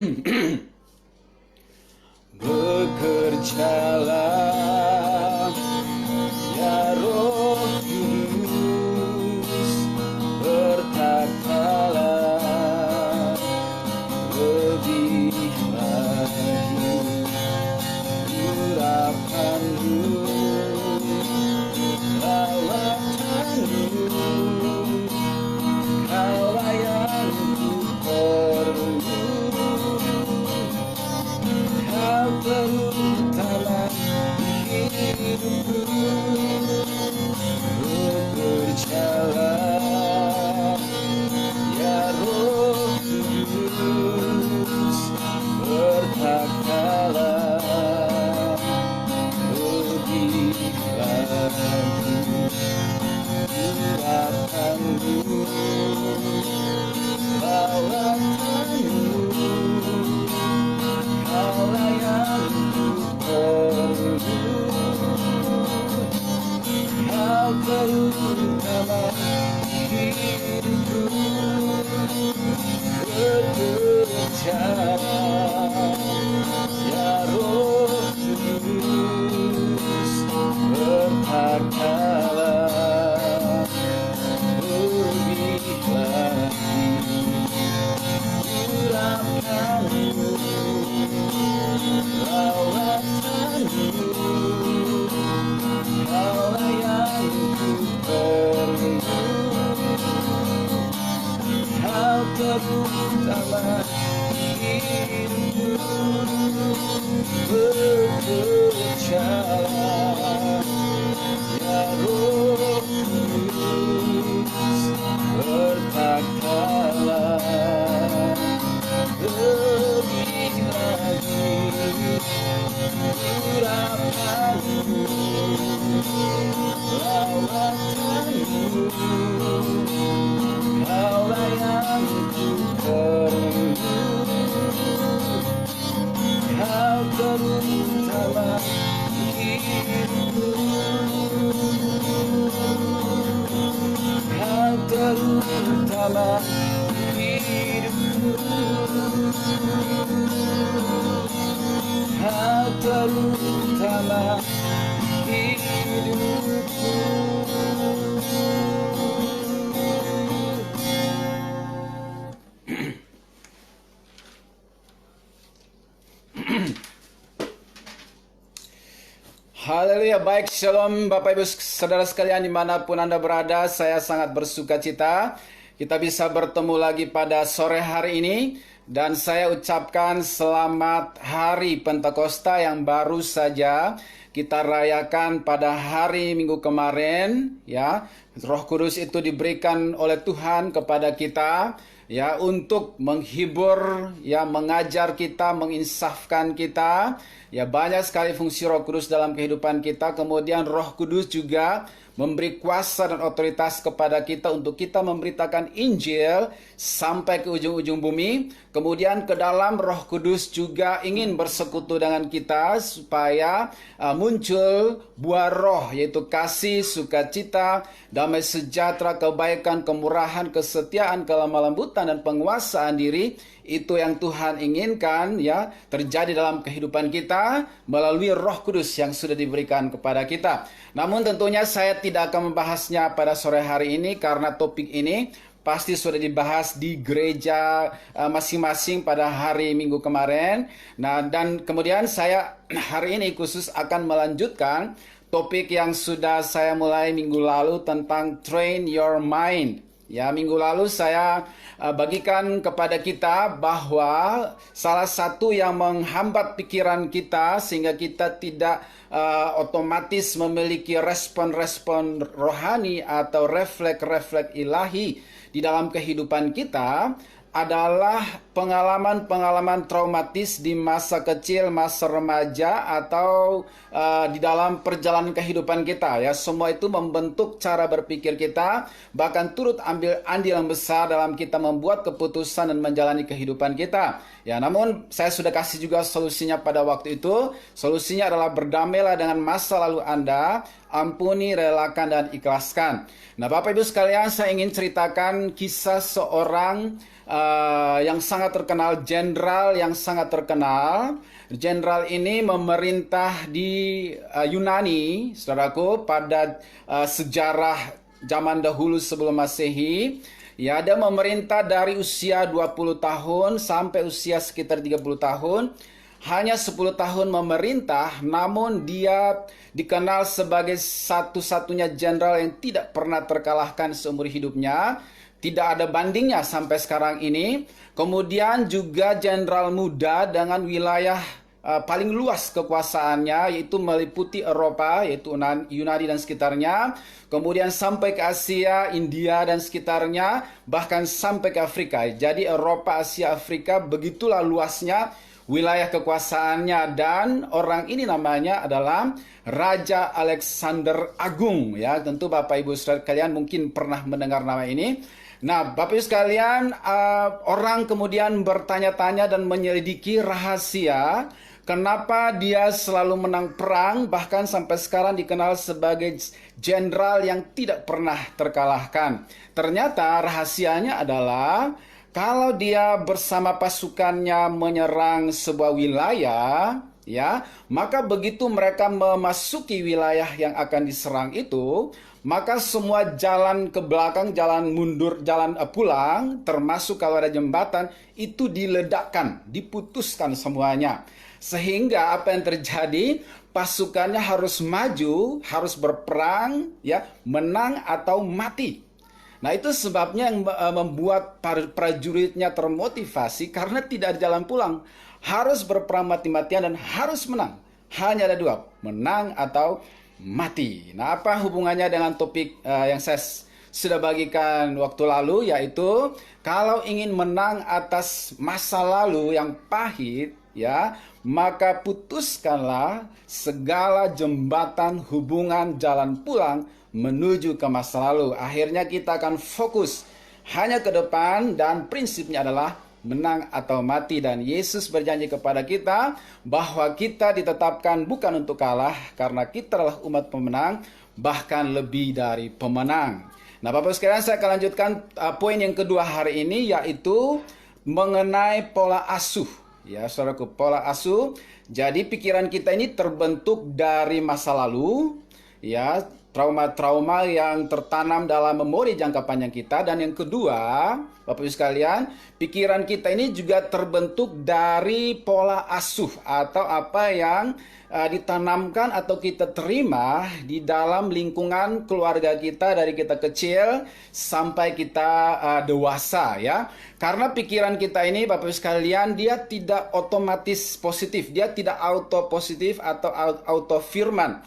Bekerjalah ya Roh Kudus, berkatalah lebih lagi urapanmu, lawatanmu, kaulah yang ku perlu. Kau terutama hidupku, bekerjalah ya Roh Kudus, berkatalah lebih lagi urapanmu, lawatanmu, kaulah yang ku perlu. Kau terutama hidupku, bekerjalah ya Roh Kudus, berkatalah lebih lagi urapanmu, lawatanmu, kaulah yang ku perlu. Kau terutama hidupku, bekerjalah ya Roh Kudus, berkatalah lebih lagi urapanmu, lawatanmu, kaulah yang ku perlu. Kau terutama hidupku, kau terutama hidupku, kau terutama hidupku. Haleluya, baik, shalom Bapak Ibu Saudara sekalian dimanapun Anda berada. Saya sangat bersuka cita kita bisa bertemu lagi pada sore hari ini. Dan saya ucapkan selamat hari Pentakosta yang baru saja kita rayakan pada hari Minggu kemarin. Ya, Roh Kudus itu diberikan oleh Tuhan kepada kita, ya, untuk menghibur, ya, mengajar kita, menginsafkan kita. Ya, banyak sekali fungsi Roh Kudus dalam kehidupan kita. Kemudian Roh Kudus juga memberi kuasa dan otoritas kepada kita untuk kita memberitakan Injil sampai ke ujung-ujung bumi. Kemudian ke dalam Roh Kudus juga ingin bersekutu dengan kita supaya muncul buah roh, yaitu kasih, sukacita, damai sejahtera, kebaikan, kemurahan, kesetiaan, kelemah lembutan, dan penguasaan diri. Itu yang Tuhan inginkan, ya, terjadi dalam kehidupan kita melalui Roh Kudus yang sudah diberikan kepada kita. Namun tentunya saya tidak akan membahasnya pada sore hari ini karena topik ini pasti sudah dibahas di gereja masing-masing pada hari Minggu kemarin. Nah, dan kemudian saya hari ini khusus akan melanjutkan topik yang sudah saya mulai minggu lalu tentang train your mind. Ya, minggu lalu saya bagikan kepada kita bahwa salah satu yang menghambat pikiran kita sehingga kita tidak otomatis memiliki respon-respon rohani atau refleks-refleks ilahi di dalam kehidupan kita adalah pengalaman-pengalaman traumatis di masa kecil, masa remaja, atau di dalam perjalanan kehidupan kita. Ya, semua itu membentuk cara berpikir kita, bahkan turut ambil andil yang besar dalam kita membuat keputusan dan menjalani kehidupan kita. Ya, namun saya sudah kasih juga solusinya pada waktu itu. Solusinya adalah berdamailah dengan masa lalu Anda, ampuni, relakan, dan ikhlaskan. Nah, Bapak Ibu sekalian, saya ingin ceritakan kisah seorang yang sangat terkenal, jenderal yang sangat terkenal. Jenderal ini memerintah di Yunani, saudaraku, pada sejarah zaman dahulu sebelum Masehi. Ya, dia memerintah dari usia 20 tahun sampai usia sekitar 30 tahun. Hanya 10 tahun memerintah, namun dia dikenal sebagai satu-satunya jenderal yang tidak pernah terkalahkan seumur hidupnya. Tidak ada bandingnya sampai sekarang ini. Kemudian juga jenderal muda dengan wilayah paling luas kekuasaannya, yaitu meliputi Eropa, yaitu Yunani dan sekitarnya. Kemudian sampai ke Asia, India dan sekitarnya, bahkan sampai ke Afrika. Jadi Eropa, Asia, Afrika, begitulah luasnya wilayah kekuasaannya, dan orang ini namanya adalah Raja Alexander Agung. Ya, tentu Bapak Ibu sekalian mungkin pernah mendengar nama ini. Nah, Bapak Ibu sekalian, orang kemudian bertanya-tanya dan menyelidiki rahasia kenapa dia selalu menang perang, bahkan sampai sekarang dikenal sebagai jenderal yang tidak pernah terkalahkan. Ternyata rahasianya adalah kalau dia bersama pasukannya menyerang sebuah wilayah, ya, maka begitu mereka memasuki wilayah yang akan diserang itu, maka semua jalan ke belakang, jalan mundur, jalan pulang, termasuk kalau ada jembatan, itu diledakkan, diputuskan semuanya. Sehingga apa yang terjadi? Pasukannya harus maju, harus berperang, ya, menang atau mati. Nah, itu sebabnya yang membuat prajuritnya termotivasi karena tidak ada jalan pulang. Harus berperang mati-matian dan harus menang. Hanya ada dua, menang atau mati. Nah, apa hubungannya dengan topik yang saya sudah bagikan waktu lalu, yaitu kalau ingin menang atas masa lalu yang pahit, ya, maka putuskanlah segala jembatan hubungan jalan pulang menuju ke masa lalu. Akhirnya kita akan fokus hanya ke depan dan prinsipnya adalah menang atau mati. Dan Yesus berjanji kepada kita bahwa kita ditetapkan bukan untuk kalah, karena kita adalah umat pemenang, bahkan lebih dari pemenang. Nah, Bapak sekalian, saya akan lanjutkan poin yang kedua hari ini, yaitu mengenai pola asuh. Ya, saudaraku, pola asuh. Jadi pikiran kita ini terbentuk dari masa lalu, ya, trauma-trauma yang tertanam dalam memori jangka panjang kita. Dan yang kedua, Bapak Ibu sekalian, pikiran kita ini juga terbentuk dari pola asuh atau apa yang ditanamkan atau kita terima di dalam lingkungan keluarga kita dari kita kecil sampai kita dewasa, ya. Karena pikiran kita ini, Bapak Ibu sekalian, dia tidak otomatis positif, dia tidak auto positif atau auto firman,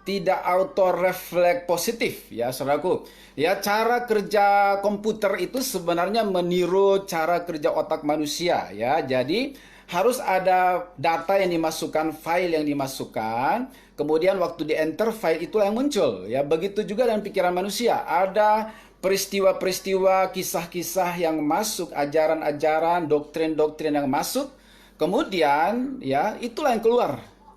tidak auto refleks positif, ya saudaraku. Ya, cara kerja komputer itu sebenarnya meniru cara kerja otak manusia, ya. Jadi harus ada data yang dimasukkan, file yang dimasukkan, kemudian waktu di enter file itulah yang muncul, ya. Begitu juga dengan pikiran manusia, ada peristiwa-peristiwa, kisah-kisah yang masuk, ajaran-ajaran, doktrin-doktrin yang masuk, kemudian ya itulah yang keluar,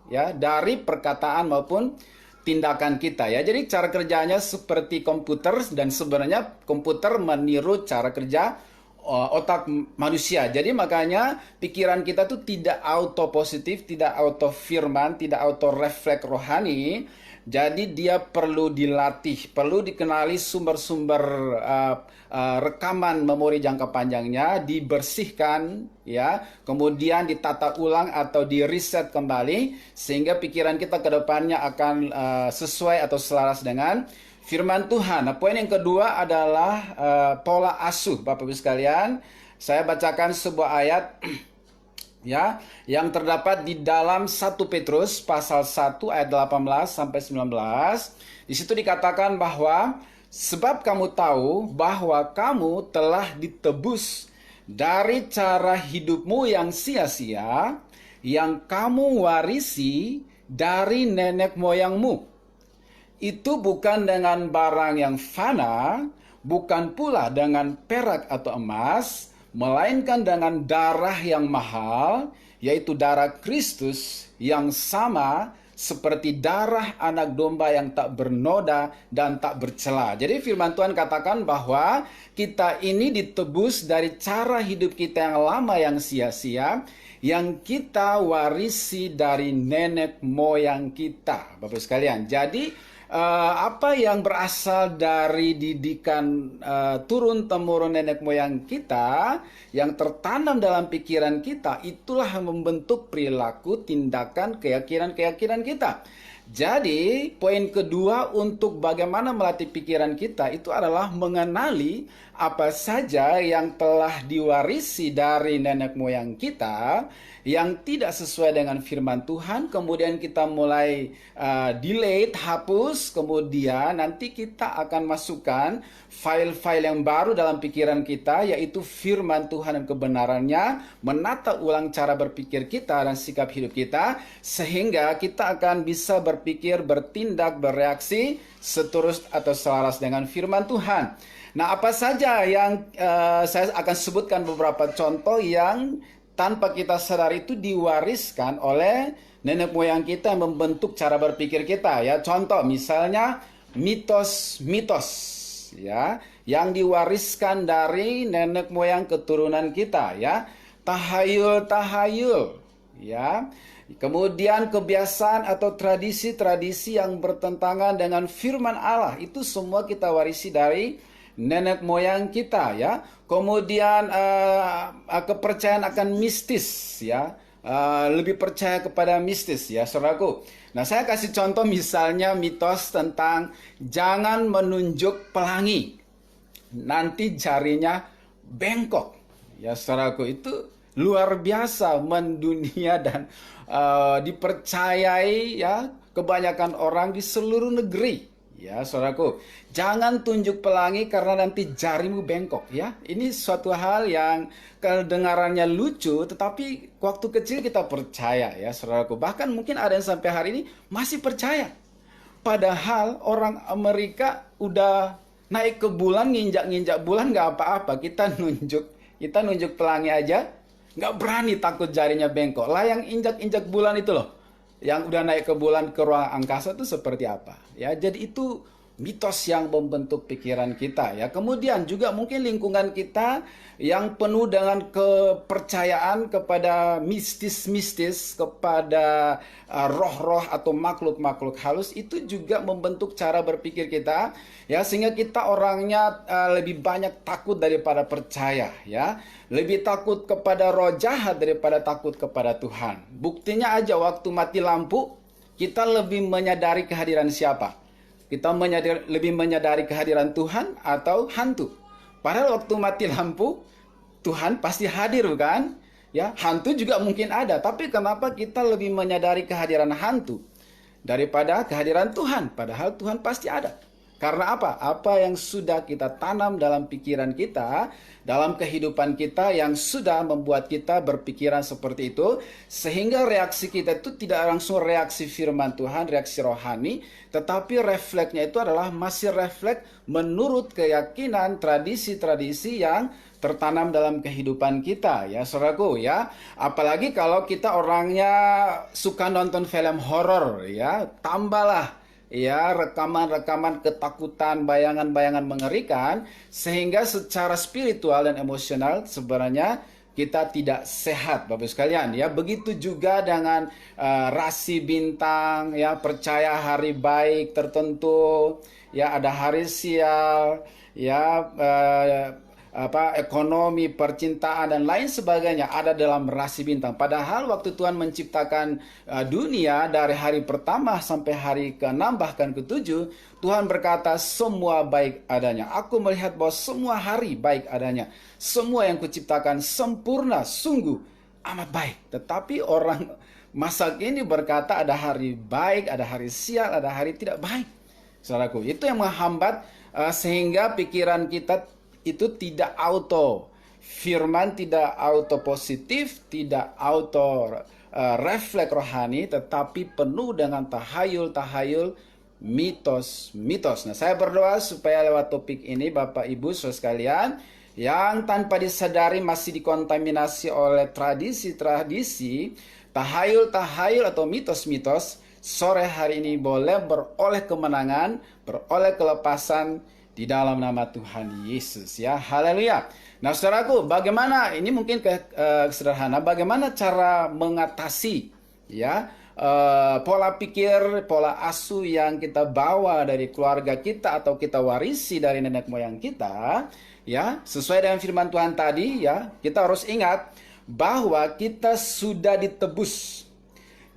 ya, dari perkataan maupun tindakan kita, ya. Jadi cara kerjanya seperti komputer, dan sebenarnya komputer meniru cara kerja otak manusia. Jadi makanya pikiran kita tuh tidak auto positif, tidak auto firman, tidak auto refleks rohani. Jadi dia perlu dilatih, perlu dikenali sumber-sumber rekaman memori jangka panjangnya, dibersihkan, ya, kemudian ditata ulang atau di reset kembali, sehingga pikiran kita ke depannya akan sesuai atau selaras dengan firman Tuhan. Nah, poin yang kedua adalah pola asuh, Bapak Ibu sekalian. Saya bacakan sebuah ayat ya, yang terdapat di dalam 1 Petrus pasal 1 ayat 18 sampai 19. Di situ dikatakan bahwa sebab kamu tahu bahwa kamu telah ditebus dari cara hidupmu yang sia-sia yang kamu warisi dari nenek moyangmu. Itu bukan dengan barang yang fana, bukan pula dengan perak atau emas, melainkan dengan darah yang mahal, yaitu darah Kristus yang sama seperti darah anak domba yang tak bernoda dan tak bercela. Jadi firman Tuhan katakan bahwa kita ini ditebus dari cara hidup kita yang lama yang sia-sia, yang kita warisi dari nenek moyang kita, Bapak sekalian. Jadi apa yang berasal dari didikan turun-temurun nenek moyang kita, yang tertanam dalam pikiran kita, itulah yang membentuk perilaku, tindakan, keyakinan-keyakinan kita. Jadi, poin kedua untuk bagaimana melatih pikiran kita itu adalah mengenali apa saja yang telah diwarisi dari nenek moyang kita yang tidak sesuai dengan firman Tuhan, kemudian kita mulai delete, hapus, kemudian nanti kita akan masukkan file-file yang baru dalam pikiran kita, yaitu firman Tuhan dan kebenarannya, menata ulang cara berpikir kita dan sikap hidup kita, sehingga kita akan bisa berpikir, bertindak, bereaksi seturut atau selaras dengan firman Tuhan. Nah, apa saja yang saya akan sebutkan beberapa contoh yang tanpa kita sadar itu diwariskan oleh nenek moyang kita yang membentuk cara berpikir kita, ya. Contoh misalnya mitos-mitos, ya, yang diwariskan dari nenek moyang keturunan kita, ya. Tahayul-tahayul, ya. Kemudian kebiasaan atau tradisi-tradisi yang bertentangan dengan firman Allah, itu semua kita warisi dari nenek moyang kita, ya. Kemudian kepercayaan akan mistis, ya. Lebih percaya kepada mistis, ya, saudaraku. Nah, saya kasih contoh misalnya mitos tentang jangan menunjuk pelangi, nanti jarinya bengkok, ya, saudaraku. Itu luar biasa mendunia dan dipercayai, ya, kebanyakan orang di seluruh negeri. Ya, saudaraku, jangan tunjuk pelangi karena nanti jarimu bengkok, ya. Ini suatu hal yang kedengarannya lucu, tetapi waktu kecil kita percaya, ya, saudaraku. Bahkan mungkin ada yang sampai hari ini masih percaya. Padahal orang Amerika udah naik ke bulan, nginjak-nginjak bulan nggak apa-apa. Kita nunjuk pelangi aja, nggak berani, takut jarinya bengkok. Lah yang injak-injak bulan itu loh, yang udah naik ke bulan, ke ruang angkasa itu seperti apa, ya. Jadi itu mitos yang membentuk pikiran kita, ya. Kemudian juga mungkin lingkungan kita yang penuh dengan kepercayaan kepada mistis-mistis, kepada roh-roh atau makhluk-makhluk halus, itu juga membentuk cara berpikir kita, ya, sehingga kita orangnya lebih banyak takut daripada percaya, ya. Lebih takut kepada roh jahat daripada takut kepada Tuhan. Buktinya aja waktu mati lampu, kita lebih menyadari kehadiran siapa? Kita lebih menyadari kehadiran Tuhan atau hantu? Padahal waktu mati lampu, Tuhan pasti hadir, bukan? Ya, hantu juga mungkin ada, tapi kenapa kita lebih menyadari kehadiran hantu daripada kehadiran Tuhan? Padahal Tuhan pasti ada. Karena apa? Apa yang sudah kita tanam dalam pikiran kita, dalam kehidupan kita, yang sudah membuat kita berpikiran seperti itu, sehingga reaksi kita itu tidak langsung reaksi firman Tuhan, reaksi rohani, tetapi refleksnya itu adalah masih refleks menurut keyakinan, tradisi-tradisi yang tertanam dalam kehidupan kita, ya, saudaraku, ya. Apalagi kalau kita orangnya suka nonton film horor, ya, tambahlah, ya, rekaman-rekaman ketakutan, bayangan-bayangan mengerikan, sehingga secara spiritual dan emosional sebenarnya kita tidak sehat, Bapak sekalian, ya. Begitu juga dengan rasi bintang, ya, percaya hari baik tertentu, ya, ada hari sial, ya, ekonomi, percintaan, dan lain sebagainya ada dalam rasi bintang. Padahal waktu Tuhan menciptakan dunia dari hari pertama sampai hari ke-6 bahkan ke-7, Tuhan berkata semua baik adanya. Aku melihat bahwa semua hari baik adanya. Semua yang kuciptakan sempurna, sungguh amat baik. Tetapi orang masa kini berkata ada hari baik, ada hari sial, ada hari tidak baik. Saudaraku, itu yang menghambat sehingga pikiran kita itu tidak auto firman, tidak auto positif, tidak auto refleks rohani, tetapi penuh dengan tahayul-tahayul, mitos-mitos. Nah, saya berdoa supaya lewat topik ini Bapak Ibu saudara sekalian yang tanpa disadari masih dikontaminasi oleh tradisi-tradisi, tahayul-tahayul atau mitos-mitos, sore hari ini boleh beroleh kemenangan, beroleh kelepasan di dalam nama Tuhan Yesus ya. Haleluya. Nah, saudaraku, bagaimana ini mungkin sederhana, bagaimana cara mengatasi ya pola pikir, pola asuh yang kita bawa dari keluarga kita atau kita warisi dari nenek moyang kita, ya, sesuai dengan firman Tuhan tadi ya, kita harus ingat bahwa kita sudah ditebus,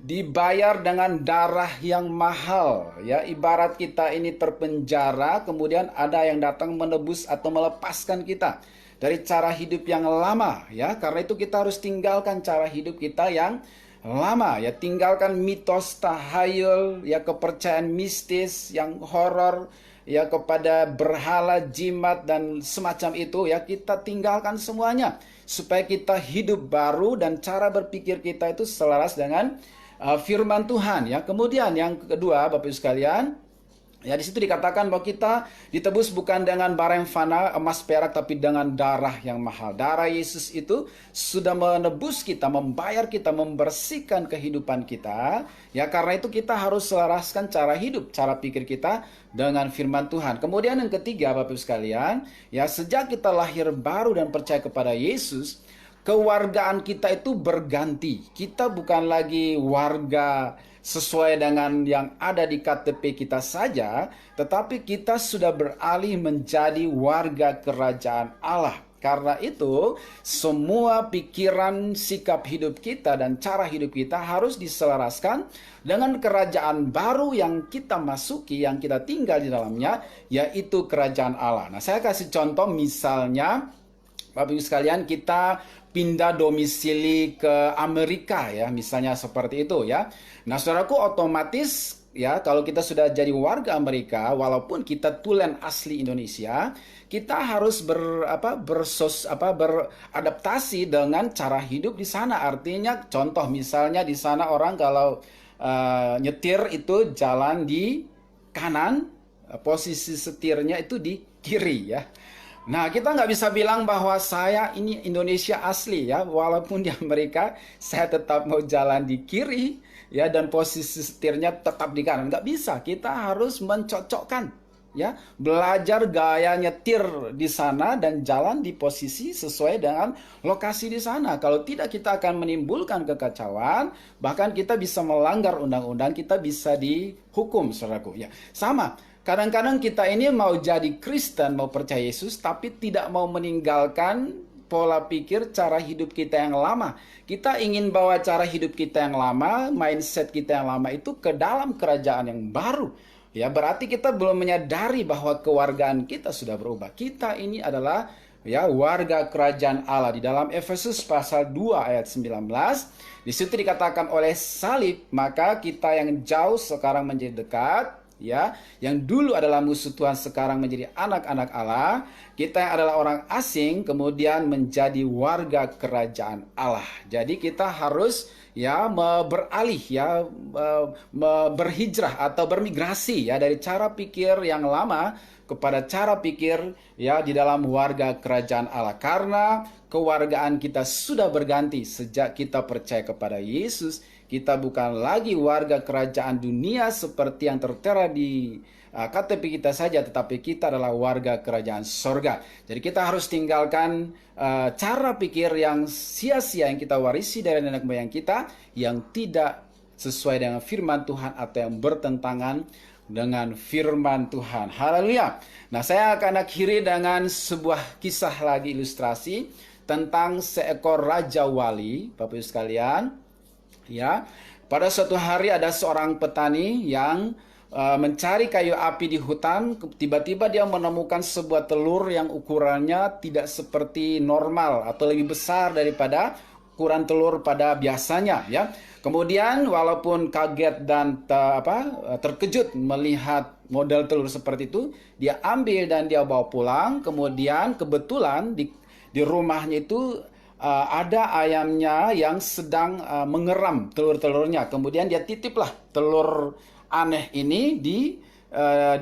dibayar dengan darah yang mahal ya. Ibarat kita ini terpenjara, kemudian ada yang datang menebus atau melepaskan kita dari cara hidup yang lama ya. Karena itu kita harus tinggalkan cara hidup kita yang lama ya, tinggalkan mitos, tahayul ya, kepercayaan mistis yang horor ya, kepada berhala, jimat dan semacam itu ya. Kita tinggalkan semuanya supaya kita hidup baru dan cara berpikir kita itu selaras dengan firman Tuhan ya. Kemudian yang kedua, Bapak Ibu sekalian, ya, di situ dikatakan bahwa kita ditebus bukan dengan barang yang fana, emas perak, tapi dengan darah yang mahal. Darah Yesus itu sudah menebus kita, membayar kita, membersihkan kehidupan kita. Ya, karena itu kita harus selaraskan cara hidup, cara pikir kita dengan firman Tuhan. Kemudian yang ketiga, Bapak Ibu sekalian, ya, sejak kita lahir baru dan percaya kepada Yesus, kewargaan kita itu berganti. Kita bukan lagi warga sesuai dengan yang ada di KTP kita saja, tetapi kita sudah beralih menjadi warga kerajaan Allah. Karena itu, semua pikiran, sikap hidup kita dan cara hidup kita harus diselaraskan dengan kerajaan baru yang kita masuki, yang kita tinggal di dalamnya, yaitu kerajaan Allah. Nah, saya kasih contoh, misalnya Bapak Ibu sekalian, kita pindah domisili ke Amerika ya, misalnya seperti itu ya. Nah, saudaraku, otomatis ya, kalau kita sudah jadi warga Amerika, walaupun kita tulen asli Indonesia, kita harus beradaptasi dengan cara hidup di sana. Artinya, contoh misalnya di sana orang kalau nyetir itu jalan di kanan, posisi setirnya itu di kiri ya. Nah, kita nggak bisa bilang bahwa saya ini Indonesia asli ya, walaupun di Amerika saya tetap mau jalan di kiri ya, dan posisi setirnya tetap di kanan. Nggak bisa, kita harus mencocokkan ya, belajar gaya nyetir di sana dan jalan di posisi sesuai dengan lokasi di sana. Kalau tidak, kita akan menimbulkan kekacauan, bahkan kita bisa melanggar undang-undang, kita bisa dihukum, saudaraku ya. Sama. Kadang-kadang kita ini mau jadi Kristen, mau percaya Yesus, tapi tidak mau meninggalkan pola pikir, cara hidup kita yang lama. Kita ingin bawa cara hidup kita yang lama, mindset kita yang lama itu ke dalam kerajaan yang baru. Ya, berarti kita belum menyadari bahwa kewargaan kita sudah berubah. Kita ini adalah ya, warga kerajaan Allah. Di dalam Efesus pasal 2 ayat 19, di situ dikatakan oleh salib, maka kita yang jauh sekarang menjadi dekat. Ya, yang dulu adalah musuh Tuhan sekarang menjadi anak-anak Allah. Kita yang adalah orang asing kemudian menjadi warga kerajaan Allah. Jadi kita harus ya beralih ya, berhijrah atau bermigrasi ya, dari cara pikir yang lama kepada cara pikir ya di dalam warga kerajaan Allah. Karena kewargaan kita sudah berganti sejak kita percaya kepada Yesus. Kita bukan lagi warga kerajaan dunia seperti yang tertera di KTP kita saja, tetapi kita adalah warga kerajaan sorga. Jadi kita harus tinggalkan cara pikir yang sia-sia yang kita warisi dari nenek moyang kita, yang tidak sesuai dengan firman Tuhan atau yang bertentangan dengan firman Tuhan. Haleluya. Nah, saya akan akhiri dengan sebuah kisah lagi, ilustrasi tentang seekor raja wali, Bapak Ibu sekalian. Ya, pada suatu hari ada seorang petani yang mencari kayu api di hutan. Tiba-tiba dia menemukan sebuah telur yang ukurannya tidak seperti normal atau lebih besar daripada ukuran telur pada biasanya. Ya, kemudian walaupun kaget dan terkejut melihat model telur seperti itu, dia ambil dan dia bawa pulang. Kemudian kebetulan di rumahnya itu ada ayamnya yang sedang mengeram telur-telurnya. Kemudian dia titiplah telur aneh ini di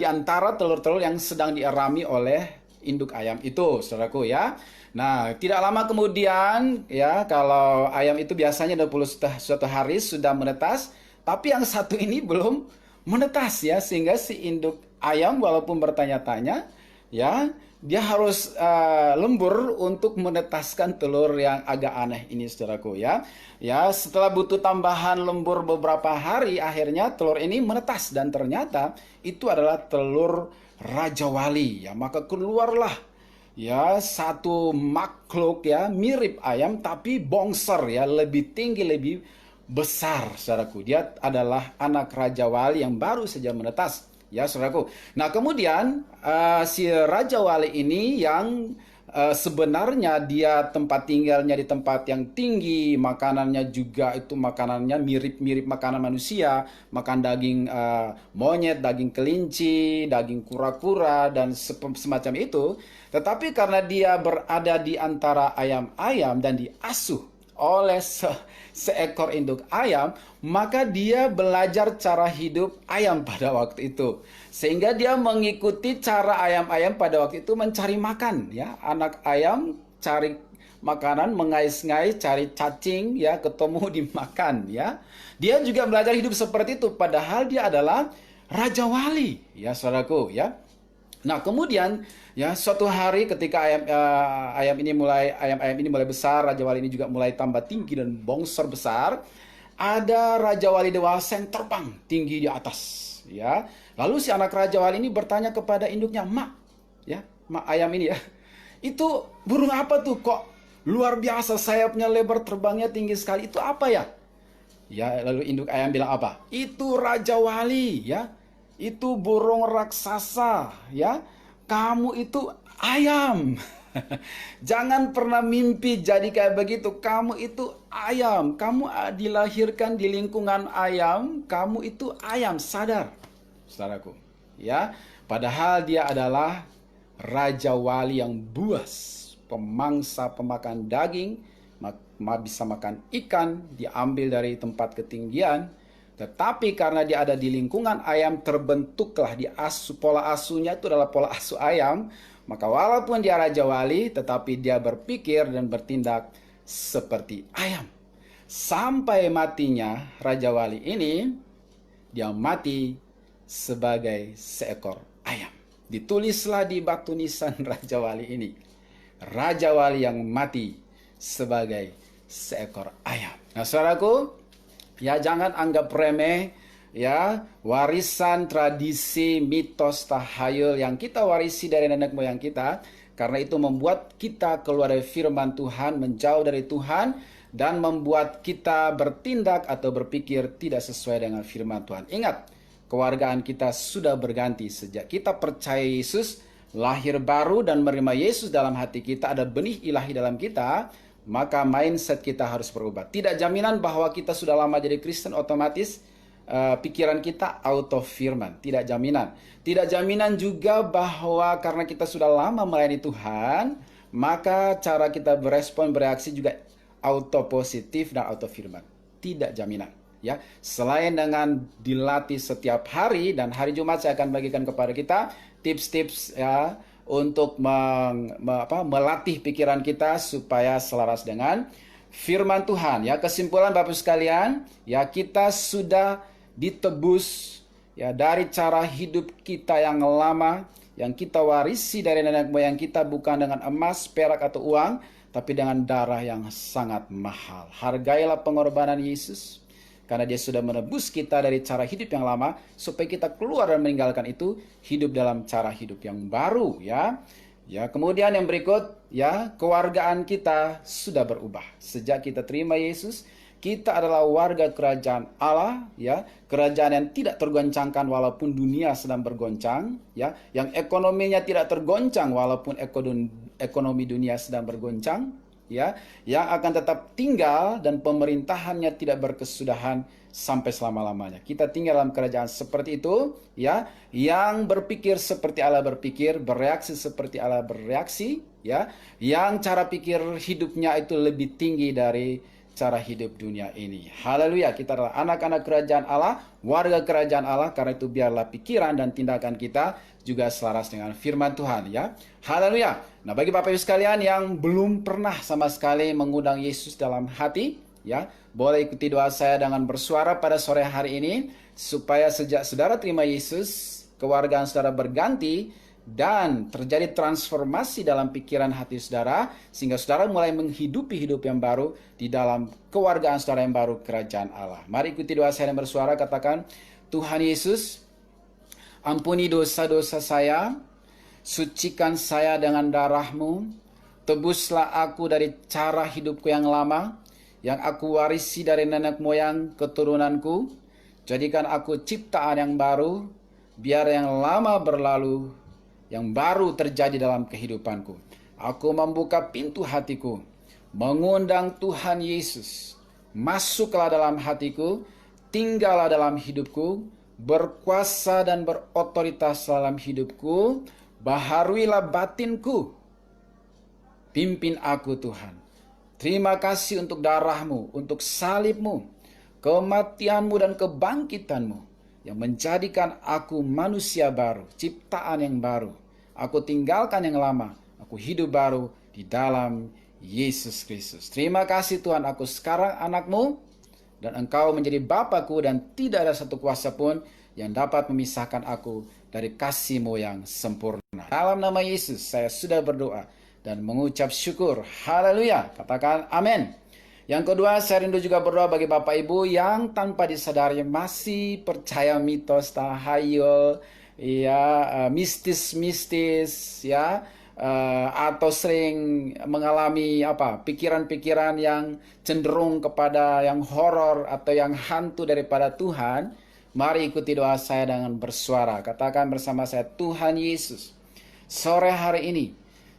antara telur-telur yang sedang dierami oleh induk ayam itu, saudaraku ya. Nah, tidak lama kemudian ya, kalau ayam itu biasanya 21 hari sudah menetas, Tapi yang satu ini belum menetas ya, sehingga si induk ayam walaupun bertanya-tanya ya, dia harus lembur untuk menetaskan telur yang agak aneh ini, saudaraku ya. Ya, setelah butuh tambahan lembur beberapa hari, akhirnya telur ini menetas dan ternyata itu adalah telur Raja Wali ya. Maka keluarlah ya satu makhluk ya mirip ayam tapi bongsor ya, lebih tinggi, lebih besar, saudaraku. Dia adalah anak Raja Wali yang baru saja menetas. Ya, saudaraku. Nah, kemudian si Raja Wali ini yang sebenarnya dia tempat tinggalnya di tempat yang tinggi, makanannya juga itu makanannya mirip-mirip makanan manusia, makan daging monyet, daging kelinci, daging kura-kura, dan semacam itu. Tetapi karena dia berada di antara ayam-ayam dan diasuh oleh seekor induk ayam, maka dia belajar cara hidup ayam pada waktu itu. Sehingga dia mengikuti cara ayam-ayam pada waktu itu mencari makan ya. Anak ayam cari makanan, mengais-ngais, cari cacing ya, ketemu dimakan ya. Dia juga belajar hidup seperti itu padahal dia adalah Raja Wali ya, saudaraku ya. Nah, kemudian ya suatu hari ketika ayam ini mulai besar, Raja Wali ini juga mulai tambah tinggi dan bongsor besar. Ada Raja Wali dewasa yang terbang tinggi di atas, ya. Lalu si anak Raja Wali ini bertanya kepada induknya, "Mak, ya, mak ayam ini ya. Itu burung apa tuh kok luar biasa sayapnya lebar, terbangnya tinggi sekali. Itu apa ya?" Ya, lalu induk ayam bilang apa? "Itu Raja Wali, ya. Itu burung raksasa, ya. Kamu itu ayam." Jangan pernah mimpi jadi kayak begitu. Kamu itu ayam. Kamu dilahirkan di lingkungan ayam. Kamu itu ayam, sadar, saudaraku. Ya, padahal dia adalah Raja Wali yang buas, pemangsa pemakan daging, bisa makan ikan, diambil dari tempat ketinggian. Tetapi karena dia ada di lingkungan ayam, terbentuklah pola asuhnya itu adalah pola asuh ayam. Maka walaupun dia Raja Wali, tetapi dia berpikir dan bertindak seperti ayam. Sampai matinya Raja Wali ini, dia mati sebagai seekor ayam. Ditulislah di batu nisan Raja Wali ini, Raja Wali yang mati sebagai seekor ayam. Nah, saudaraku, ya jangan anggap remeh ya warisan, tradisi, mitos, tahayul yang kita warisi dari nenek moyang kita, karena itu membuat kita keluar dari firman Tuhan, menjauh dari Tuhan, dan membuat kita bertindak atau berpikir tidak sesuai dengan firman Tuhan. Ingat, kewargaan kita sudah berganti sejak kita percaya Yesus, lahir baru dan menerima Yesus dalam hati kita, ada benih ilahi dalam kita. Maka mindset kita harus berubah. Tidak jaminan bahwa kita sudah lama jadi Kristen otomatis pikiran kita auto firman. Tidak jaminan. Tidak jaminan juga bahwa karena kita sudah lama melayani Tuhan, maka cara kita berespon, bereaksi juga auto positif dan auto firman. Tidak jaminan. Ya, selain dengan dilatih setiap hari, dan hari Jumat saya akan bagikan kepada kita tips-tips ya untuk melatih pikiran kita supaya selaras dengan firman Tuhan. Ya, kesimpulan Bapak sekalian, ya kita sudah ditebus ya dari cara hidup kita yang lama, yang kita warisi dari nenek moyang kita, bukan dengan emas, perak atau uang, tapi dengan darah yang sangat mahal. Hargailah pengorbanan Yesus, karena dia sudah menebus kita dari cara hidup yang lama, supaya kita keluar dan meninggalkan itu, hidup dalam cara hidup yang baru ya. Ya, kemudian yang berikut ya, kewargaan kita sudah berubah. Sejak kita terima Yesus, kita adalah warga kerajaan Allah ya, kerajaan yang tidak tergoncangkan walaupun dunia sedang bergoncang ya, yang ekonominya tidak tergoncang walaupun ekonomi dunia sedang bergoncang ya, yang akan tetap tinggal dan pemerintahannya tidak berkesudahan sampai selama-lamanya. Kita tinggal dalam kerajaan seperti itu ya, yang berpikir seperti Allah berpikir, bereaksi seperti Allah bereaksi ya, yang cara pikir hidupnya itu lebih tinggi dari cara hidup dunia ini. Haleluya, kita adalah anak-anak kerajaan Allah, warga kerajaan Allah, karena itu biarlah pikiran dan tindakan kita juga selaras dengan firman Tuhan ya. Haleluya. Nah, bagi Bapak Ibu sekalian yang belum pernah sama sekali mengundang Yesus dalam hati, Ya, boleh ikuti doa saya dengan bersuara pada sore hari ini, supaya sejak saudara terima Yesus, kewargaan saudara berganti, dan terjadi transformasi dalam pikiran hati saudara, sehingga saudara mulai menghidupi hidup yang baru di dalam kewargaan saudara yang baru kerajaan Allah. Mari ikuti doa saya dan bersuara, katakan, Tuhan Yesus, ampuni dosa-dosa saya, sucikan saya dengan darah-Mu, tebuslah aku dari cara hidupku yang lama, yang aku warisi dari nenek moyang keturunanku. Jadikan aku ciptaan yang baru, biar yang lama berlalu, yang baru terjadi dalam kehidupanku. Aku membuka pintu hatiku, mengundang Tuhan Yesus, masuklah dalam hatiku, tinggallah dalam hidupku, berkuasa dan berotoritas dalam hidupku, baharuilah batinku, pimpin aku Tuhan. Terima kasih untuk darah-Mu, untuk salib-Mu, kematian-Mu dan kebangkitan-Mu, yang menjadikan aku manusia baru, ciptaan yang baru. Aku tinggalkan yang lama, aku hidup baru di dalam Yesus Kristus. Terima kasih Tuhan, aku sekarang anak-Mu, dan Engkau menjadi Bapakku, dan tidak ada satu kuasa pun yang dapat memisahkan aku dari kasih-Mu yang sempurna. Dalam nama Yesus, saya sudah berdoa dan mengucap syukur. Haleluya. Katakan amin. Yang kedua, saya rindu juga berdoa bagi Bapak Ibu yang tanpa disadari masih percaya mitos, tahayul, ya, mistis-mistis, ya, atau sering mengalami pikiran-pikiran yang cenderung kepada yang horor atau yang hantu daripada Tuhan. Mari ikuti doa saya dengan bersuara. Katakan bersama saya, Tuhan Yesus, sore hari ini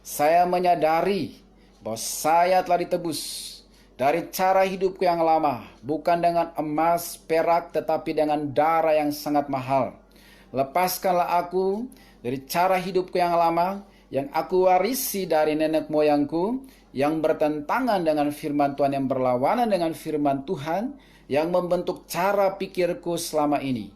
saya menyadari bahwa saya telah ditebus dari cara hidupku yang lama, bukan dengan emas, perak, tetapi dengan darah yang sangat mahal. Lepaskanlah aku dari cara hidupku yang lama, yang aku warisi dari nenek moyangku, yang bertentangan dengan firman Tuhan, yang berlawanan dengan firman Tuhan, yang membentuk cara pikirku selama ini.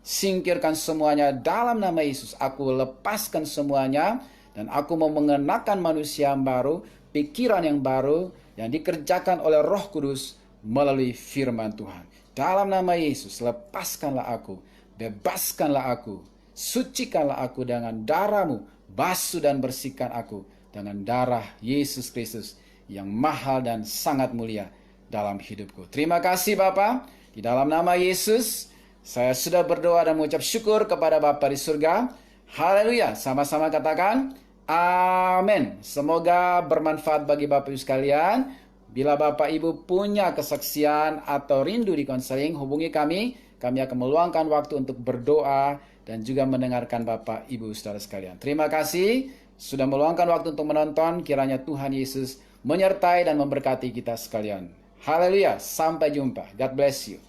Singkirkan semuanya dalam nama Yesus. Aku lepaskan semuanya, dan aku mau mengenakan manusia yang baru, pikiran yang baru, yang dikerjakan oleh Roh Kudus melalui firman Tuhan. Dalam nama Yesus, lepaskanlah aku, bebaskanlah aku, sucikanlah aku dengan darah-Mu, basuh dan bersihkan aku dengan darah Yesus Kristus yang mahal dan sangat mulia dalam hidupku. Terima kasih Bapa, di dalam nama Yesus, saya sudah berdoa dan mengucap syukur kepada Bapa di surga. Haleluya, sama-sama katakan, amin. Semoga bermanfaat bagi Bapak Ibu sekalian. Bila Bapak Ibu punya kesaksian atau rindu di konseling, hubungi kami. Kami akan meluangkan waktu untuk berdoa dan juga mendengarkan Bapak Ibu saudara sekalian. Terima kasih sudah meluangkan waktu untuk menonton. Kiranya Tuhan Yesus menyertai dan memberkati kita sekalian. Haleluya, sampai jumpa. God bless you.